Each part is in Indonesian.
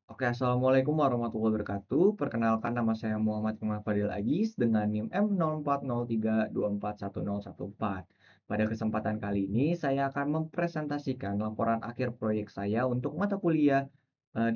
Oke, assalamualaikum warahmatullahi wabarakatuh. Perkenalkan, nama saya Muhammad Iqbal Fadil Agis dengan NIM M0403241014. Pada kesempatan kali ini, saya akan mempresentasikan laporan akhir proyek saya untuk mata kuliah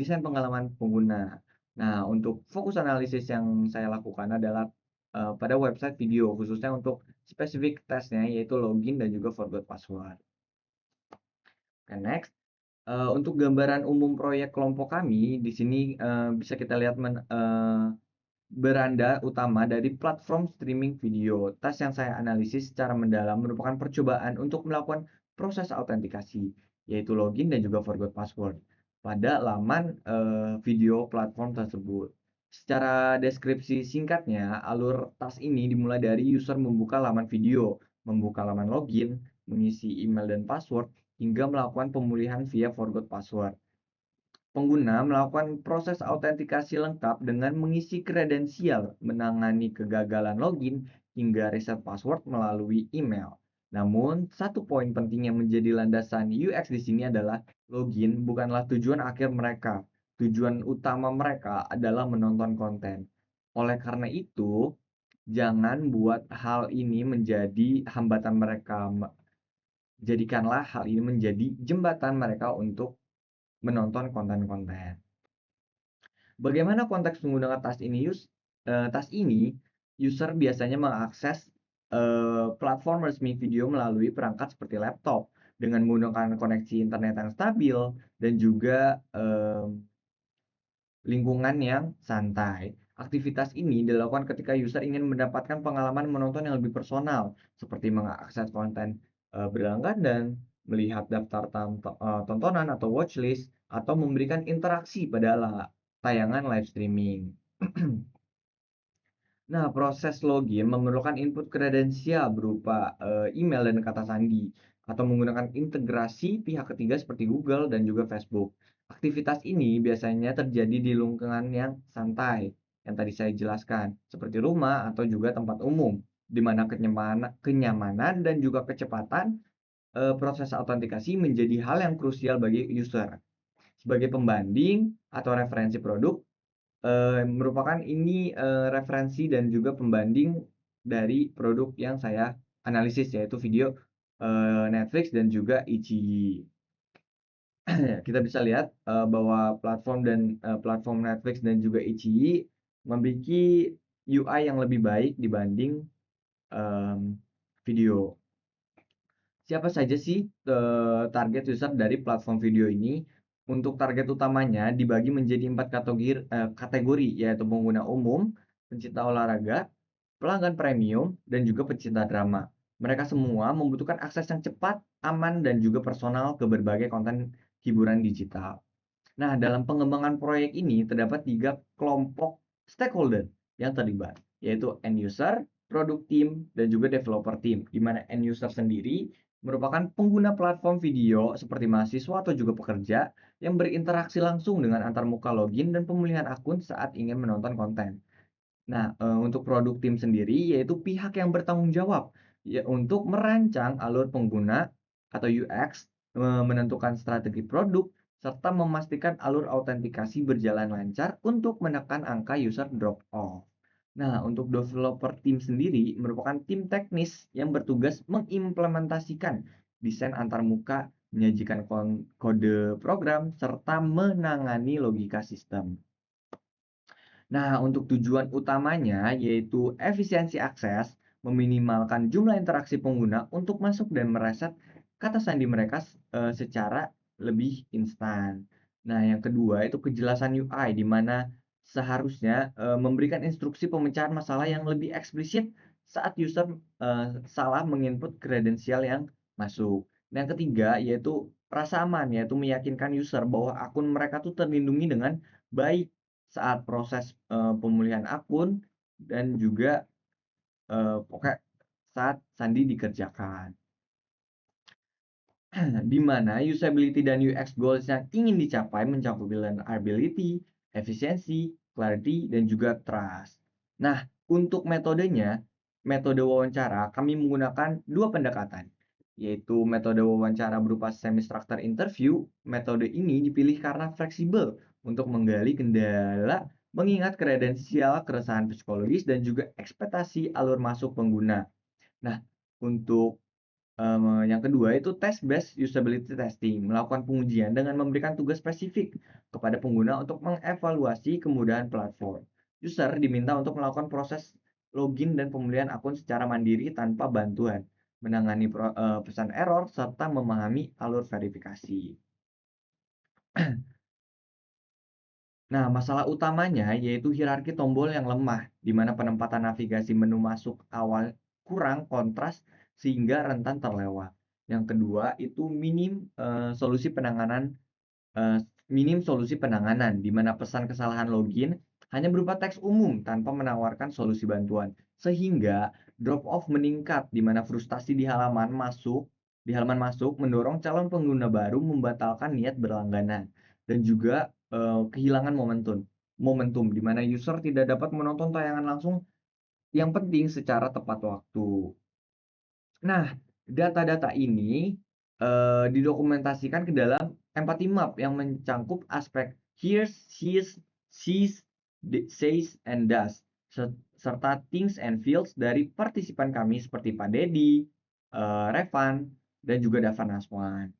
desain pengalaman pengguna. Nah, untuk fokus analisis yang saya lakukan adalah pada website video, khususnya untuk spesifik tesnya, yaitu login dan juga forgot password. Oke, next. Untuk gambaran umum proyek kelompok kami, di sini, bisa kita lihat beranda utama dari platform streaming video. Tas yang saya analisis secara mendalam merupakan percobaan untuk melakukan proses autentikasi, yaitu login dan juga forgot password pada laman, video platform tersebut. Secara deskripsi singkatnya, alur tas ini dimulai dari user membuka laman video, membuka laman login, mengisi email dan password, hingga melakukan pemulihan via forgot password. Pengguna melakukan proses autentikasi lengkap dengan mengisi kredensial, menangani kegagalan login, hingga reset password melalui email. Namun, satu poin penting yang menjadi landasan UX di sini adalah login bukanlah tujuan akhir mereka. Tujuan utama mereka adalah menonton konten. Oleh karena itu, jangan buat hal ini menjadi hambatan mereka. Jadikanlah hal ini menjadi jembatan mereka untuk menonton konten-konten. Bagaimana konteks menggunakan tas ini, user biasanya mengakses, platform resmi video melalui perangkat seperti laptop, dengan menggunakan koneksi internet yang stabil dan juga, lingkungan yang santai. Aktivitas ini dilakukan ketika user ingin mendapatkan pengalaman menonton yang lebih personal, seperti mengakses konten, berlangganan, melihat daftar tontonan atau watchlist, atau memberikan interaksi pada tayangan live streaming. Nah, proses login memerlukan input kredensial berupa, email dan kata sandi, atau menggunakan integrasi pihak ketiga seperti Google dan juga Facebook. Aktivitas ini biasanya terjadi di lingkungan yang santai, yang tadi saya jelaskan, seperti rumah atau juga tempat umum, di mana kenyamanan dan juga kecepatan, proses autentikasi menjadi hal yang krusial bagi user. Sebagai pembanding atau referensi produk, merupakan ini, referensi dan juga pembanding dari produk yang saya analisis, yaitu video, Netflix dan juga iQIYI. Kita bisa lihat, bahwa platform Netflix dan juga iQIYI memiliki UI yang lebih baik dibanding, mmm, video. Siapa saja sih, target user dari platform video ini? Untuk target utamanya dibagi menjadi 4 kategori, yaitu pengguna umum, pencinta olahraga, pelanggan premium, dan juga pecinta drama. Mereka semua membutuhkan akses yang cepat, aman, dan juga personal ke berbagai konten hiburan digital. Nah, dalam pengembangan proyek ini terdapat 3 kelompok stakeholder yang terlibat, yaitu end user, product team, dan juga developer team. Di mana end user sendiri merupakan pengguna platform video seperti mahasiswa atau juga pekerja yang berinteraksi langsung dengan antarmuka login dan pemulihan akun saat ingin menonton konten. Nah, untuk produk tim sendiri yaitu pihak yang bertanggung jawab ya untuk merancang alur pengguna atau UX, menentukan strategi produk, serta memastikan alur autentikasi berjalan lancar untuk menekan angka user drop off. Nah, untuk developer tim sendiri merupakan tim teknis yang bertugas mengimplementasikan desain antarmuka, menyajikan kode program, serta menangani logika sistem. Nah, untuk tujuan utamanya yaitu efisiensi akses, meminimalkan jumlah interaksi pengguna untuk masuk dan mereset kata sandi mereka secara lebih instan. Nah, yang kedua itu kejelasan UI di mana seharusnya, memberikan instruksi pemecahan masalah yang lebih eksplisit saat user, salah menginput kredensial yang masuk. Nah, yang ketiga yaitu rasa aman, yaitu meyakinkan user bahwa akun mereka tuh terlindungi dengan baik saat proses, pemulihan akun dan juga, pokoknya saat sandi dikerjakan. Di mana usability dan UX goals yang ingin dicapai mencakup learnability, efisiensi, clarity, dan juga trust. Nah, untuk metodenya, metode wawancara kami menggunakan 2 pendekatan. yaitu metode wawancara berupa semi-structured interview. Metode ini dipilih karena fleksibel untuk menggali kendala, mengingat kredensial, keresahan psikologis, dan juga ekspektasi alur masuk pengguna. Nah, untuk yang kedua itu test based usability testing, melakukan pengujian dengan memberikan tugas spesifik kepada pengguna untuk mengevaluasi kemudahan platform. User diminta untuk melakukan proses login dan pemulihan akun secara mandiri tanpa bantuan, menangani pesan error serta memahami alur verifikasi. Nah, masalah utamanya yaitu hierarki tombol yang lemah, di mana penempatan navigasi menu masuk awal kurang kontras sehingga rentan terlewat. Yang kedua itu eh, minim solusi penanganan, di mana pesan kesalahan login hanya berupa teks umum tanpa menawarkan solusi bantuan, sehingga drop off meningkat, di mana frustasi di halaman masuk mendorong calon pengguna baru membatalkan niat berlangganan dan juga kehilangan momentum di mana user tidak dapat menonton tayangan langsung yang penting secara tepat waktu. Nah, data-data ini didokumentasikan ke dalam empathy map yang mencangkup aspek hears, sees, sees, says, and does, serta things and feels dari partisipan kami seperti Pak Dedi, Revan, dan juga Davan Aswan.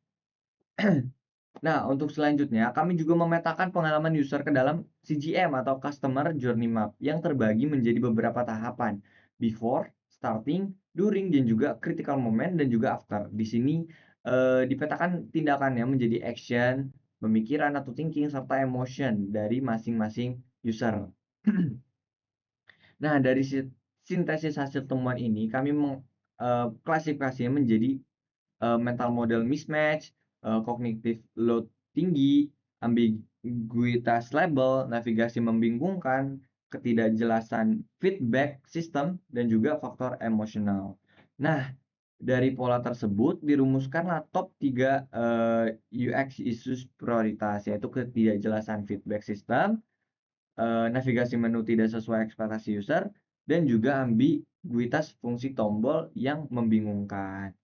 Nah, untuk selanjutnya, kami juga memetakan pengalaman user ke dalam CGM atau Customer Journey Map yang terbagi menjadi beberapa tahapan, before, starting, during, dan juga critical moment, dan juga after. Di sini dipetakan tindakannya menjadi action, pemikiran atau thinking, serta emotion dari masing-masing user. Nah, dari sintesis hasil temuan ini, kami mengklasifikasinya menjadi mental model mismatch, cognitive load tinggi, ambiguitas label, navigasi membingungkan, ketidakjelasan feedback system, dan juga faktor emosional. Nah, dari pola tersebut dirumuskanlah top 3 UX issues prioritas, yaitu ketidakjelasan feedback system, navigasi menu tidak sesuai ekspektasi user, dan juga ambiguitas fungsi tombol yang membingungkan.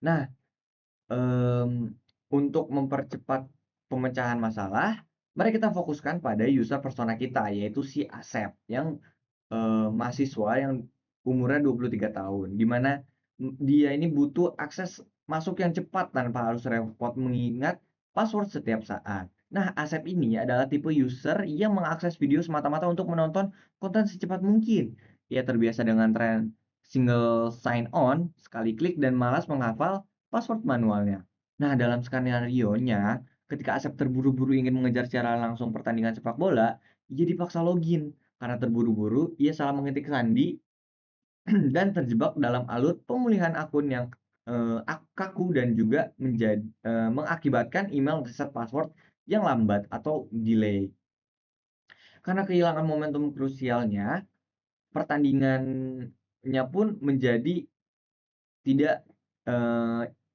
Nah, untuk mempercepat pemecahan masalah, mari kita fokuskan pada user persona kita, yaitu si Asep yang mahasiswa yang umurnya 23 tahun, di mana dia ini butuh akses masuk yang cepat tanpa harus repot mengingat password setiap saat. Nah, Asep ini adalah tipe user yang mengakses video semata-mata untuk menonton konten secepat mungkin. Ia terbiasa dengan tren single sign on, sekali klik dan malas menghafal password manualnya. Nah, dalam skenario-nya, ketika Asep terburu-buru ingin mengejar secara langsung pertandingan sepak bola, ia dipaksa login. Karena terburu-buru, ia salah mengetik sandi dan terjebak dalam alur pemulihan akun yang kaku dan juga mengakibatkan email reset password yang lambat atau delay. Karena kehilangan momentum krusialnya, pertandingannya pun menjadi tidak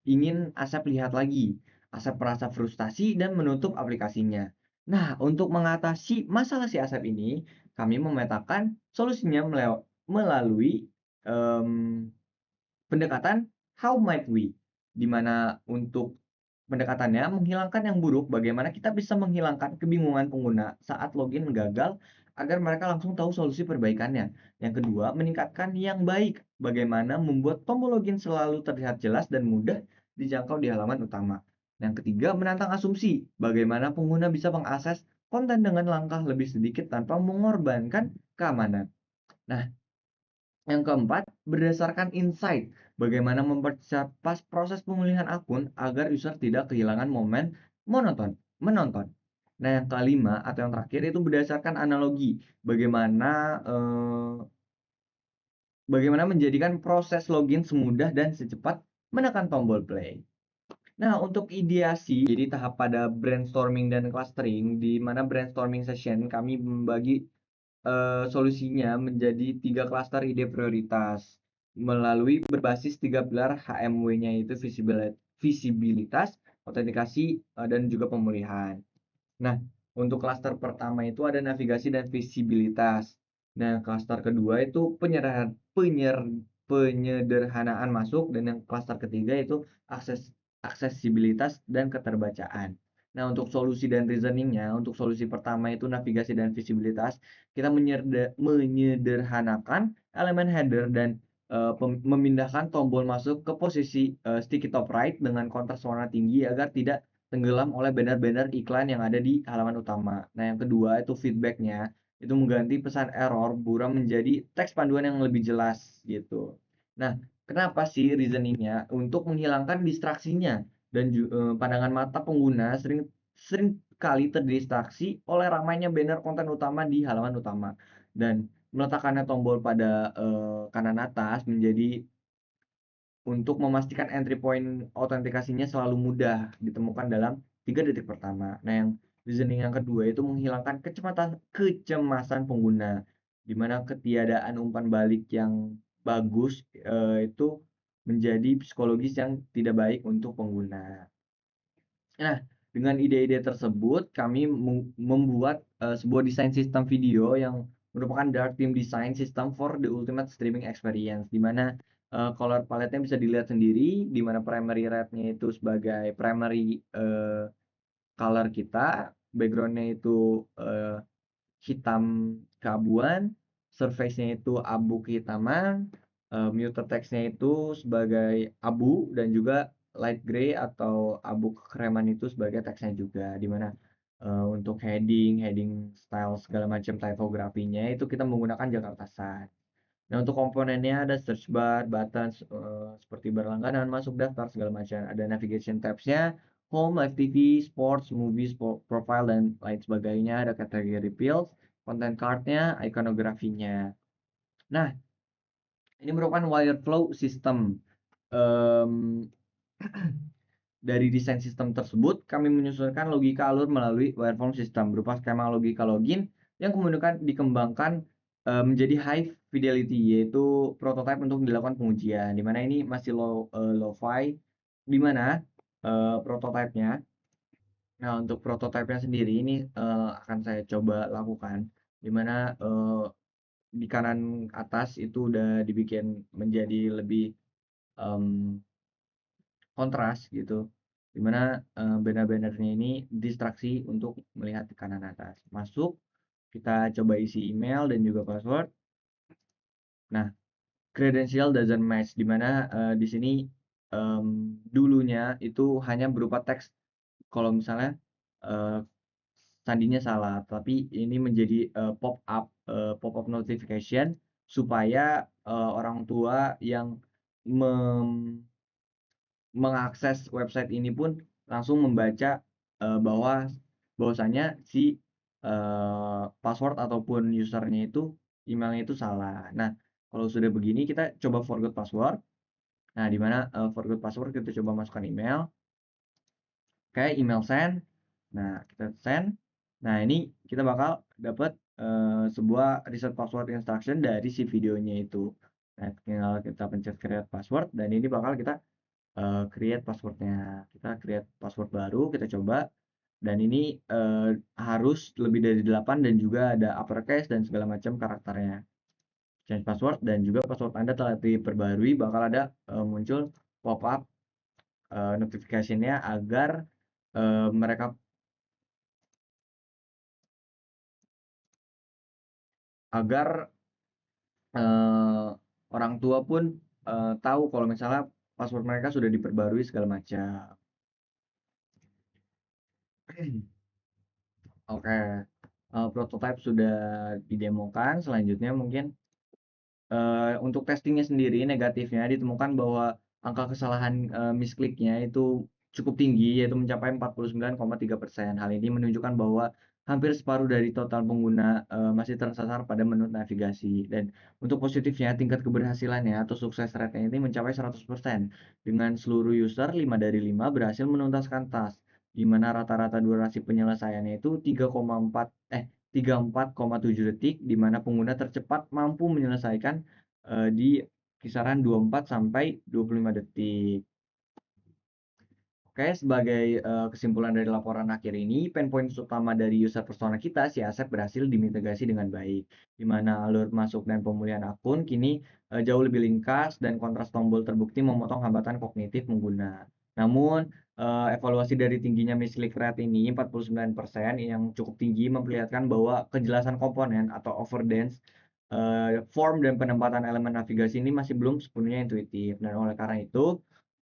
ingin Asep lihat lagi. Asep merasa frustasi dan menutup aplikasinya. Nah, untuk mengatasi masalah si Asep ini, kami memetakan solusinya melalui em, pendekatan How Might We, di mana untuk pendekatannya menghilangkan yang buruk, bagaimana kita bisa menghilangkan kebingungan pengguna saat login gagal agar mereka langsung tahu solusi perbaikannya. Yang kedua, meningkatkan yang baik, bagaimana membuat tombol login selalu terlihat jelas dan mudah dijangkau di halaman utama. Yang ketiga, menantang asumsi, bagaimana pengguna bisa mengakses konten dengan langkah lebih sedikit tanpa mengorbankan keamanan. Nah, yang keempat, berdasarkan insight, bagaimana mempercepat proses pemulihan akun agar user tidak kehilangan momen menonton. Nah, yang kelima atau yang terakhir itu berdasarkan analogi, bagaimana menjadikan proses login semudah dan secepat menekan tombol play. Nah, untuk ideasi, jadi tahap pada brainstorming dan clustering, di mana brainstorming session kami membagi solusinya menjadi 3 klaster ide prioritas melalui berbasis 3 pilar HMW-nya, yaitu visibilitas, autentikasi, dan juga pemulihan. Nah, untuk klaster pertama itu ada navigasi dan visibilitas. Nah, klaster kedua itu penyederhanaan masuk, dan yang klaster ketiga itu aksesibilitas dan keterbacaan. Nah, untuk solusi dan reasoning-nya, untuk solusi pertama itu navigasi dan visibilitas, kita menyederhanakan elemen header dan memindahkan tombol masuk ke posisi sticky top right dengan kontras warna tinggi agar tidak tenggelam oleh banner-banner iklan yang ada di halaman utama. Nah, yang kedua itu feedback-nya, itu mengganti pesan error buram menjadi teks panduan yang lebih jelas gitu. Nah, kenapa sih reasoning-nya? Untuk menghilangkan distraksinya dan pandangan mata pengguna sering kali terdistraksi oleh ramainya banner konten utama di halaman utama, dan meletakkannya tombol pada kanan atas menjadi untuk memastikan entry point autentikasinya selalu mudah ditemukan dalam 3 detik pertama. Nah, yang reasoning yang kedua itu menghilangkan kecemasan pengguna, di mana ketiadaan umpan balik yang bagus itu menjadi psikologis yang tidak baik untuk pengguna. Nah, dengan ide-ide tersebut kami membuat sebuah desain sistem video yang merupakan dark theme design system for the ultimate streaming experience, di mana color palette-nya bisa dilihat sendiri, di mana primary red-nya itu sebagai primary color kita, background-nya itu hitam keabuan, surface-nya itu abu kehitaman, muted text-nya itu sebagai abu, dan juga light gray atau abu kekreman itu sebagai teksnya juga, di mana untuk heading style segala macam typografinya itu kita menggunakan Jakarta Sun. Nah, untuk komponennya ada search bar, buttons seperti berlangganan, masuk daftar segala macam. Ada navigation tabs-nya, home, live TV, sports, movies, profile, dan lain sebagainya. Ada kategori fields, content card-nya, ikonografinya. Nah, ini merupakan wireflow system. Em, Dari desain sistem tersebut, kami menyusunkan logika alur melalui waveform system berupa skema logika login yang kemudian dikembangkan menjadi high fidelity, yaitu prototype untuk dilakukan pengujian. Di mana ini masih lo-fi, di mana prototipenya. Nah, untuk prototipenya sendiri ini akan saya coba lakukan, di mana di kanan atas itu udah dibikin menjadi lebih em, kontras gitu, dimana banner-bannernya ini distraksi untuk melihat ke kanan atas. Masuk, kita coba isi email dan juga password. Nah, credential doesn't match, dimana di sini dulunya itu hanya berupa teks kalau misalnya uh, sandinya salah, tapi ini menjadi pop up notification supaya orang tua yang mem mengakses website ini pun langsung membaca bahwasanya si password ataupun usernya itu, emailnya itu salah. Nah, kalau sudah begini kita coba forgot password. Nah, di mana forgot password kita coba masukkan email. Kayak email send. Nah, kita send. Nah, ini kita bakal dapat sebuah reset password instruction dari si videonya itu. Nah, tinggal kita pencet create password, dan ini bakal kita create password-nya. Kita create password baru, kita coba, dan ini harus lebih dari 8 dan juga ada uppercase dan segala macam karakternya. Change password, dan juga password Anda telah diperbarui, bakal ada muncul pop-up notification-nya agar mereka agar orang tua pun tahu kalau misalnya password mereka sudah diperbarui segala macam. Oke, prototype sudah didemokan. Selanjutnya mungkin untuk testingnya sendiri, negatifnya ditemukan bahwa angka kesalahan miskliknya itu cukup tinggi, yaitu mencapai 49,3%. Hal ini menunjukkan bahwa hampir separuh dari total pengguna masih tersasar pada menu navigasi. Dan untuk positifnya, tingkat keberhasilannya atau sukses rate-nya ini mencapai 100%. Dengan seluruh user 5 dari 5 berhasil menuntaskan task, di mana rata-rata durasi penyelesaiannya itu 34,7 detik, di mana pengguna tercepat mampu menyelesaikan di kisaran 24 sampai 25 detik. Kayak sebagai, kesimpulan dari laporan akhir ini, pain points utama dari user persona kita, si Asep berhasil dimitigasi dengan baik, di mana alur masuk dan pemulihan akun kini, jauh lebih ringkas dan kontras tombol terbukti memotong hambatan kognitif pengguna. Namun, evaluasi dari tingginya misclick rate ini 49% yang cukup tinggi memperlihatkan bahwa kejelasan komponen atau overdance, form dan penempatan elemen navigasi ini masih belum sepenuhnya intuitif dan oleh karena itu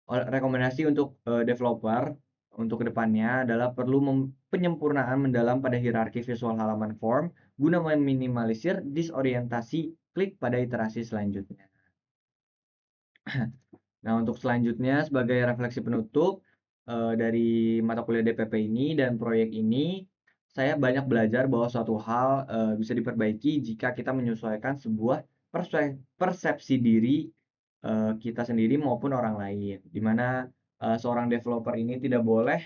rekomendasi untuk, developer untuk kedepannya adalah perlu penyempurnaan mendalam pada hierarki visual halaman form guna meminimalisir disorientasi klik pada iterasi selanjutnya. Nah, untuk selanjutnya sebagai refleksi penutup, dari mata kuliah DPP ini dan proyek ini, saya banyak belajar bahwa suatu hal, bisa diperbaiki jika kita menyesuaikan sebuah persepsi diri, kita sendiri maupun orang lain. Di mana, seorang developer ini tidak boleh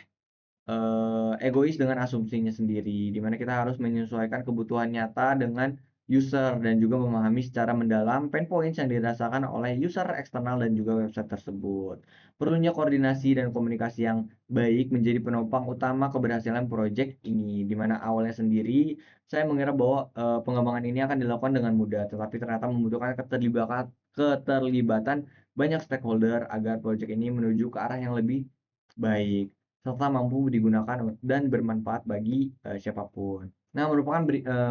egois dengan asumsinya sendiri, di mana kita harus menyesuaikan kebutuhan nyata dengan user dan juga memahami secara mendalam pain points yang dirasakan oleh user eksternal dan juga website tersebut. Perlunya koordinasi dan komunikasi yang baik menjadi penopang utama keberhasilan proyek ini, di mana awalnya sendiri saya mengira bahwa, pengembangan ini akan dilakukan dengan mudah, tetapi ternyata membutuhkan keterlibatan banyak stakeholder agar proyek ini menuju ke arah yang lebih baik serta mampu digunakan dan bermanfaat bagi, siapa. Nah,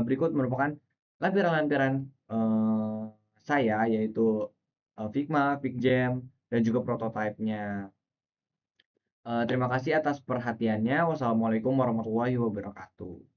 berikut merupakan lampiran-lampiran, saya yaitu, Figma, PickJam, dan juga prototipenya. Terima kasih atas perhatiannya. Wassalamualaikum warahmatullahi wabarakatuh.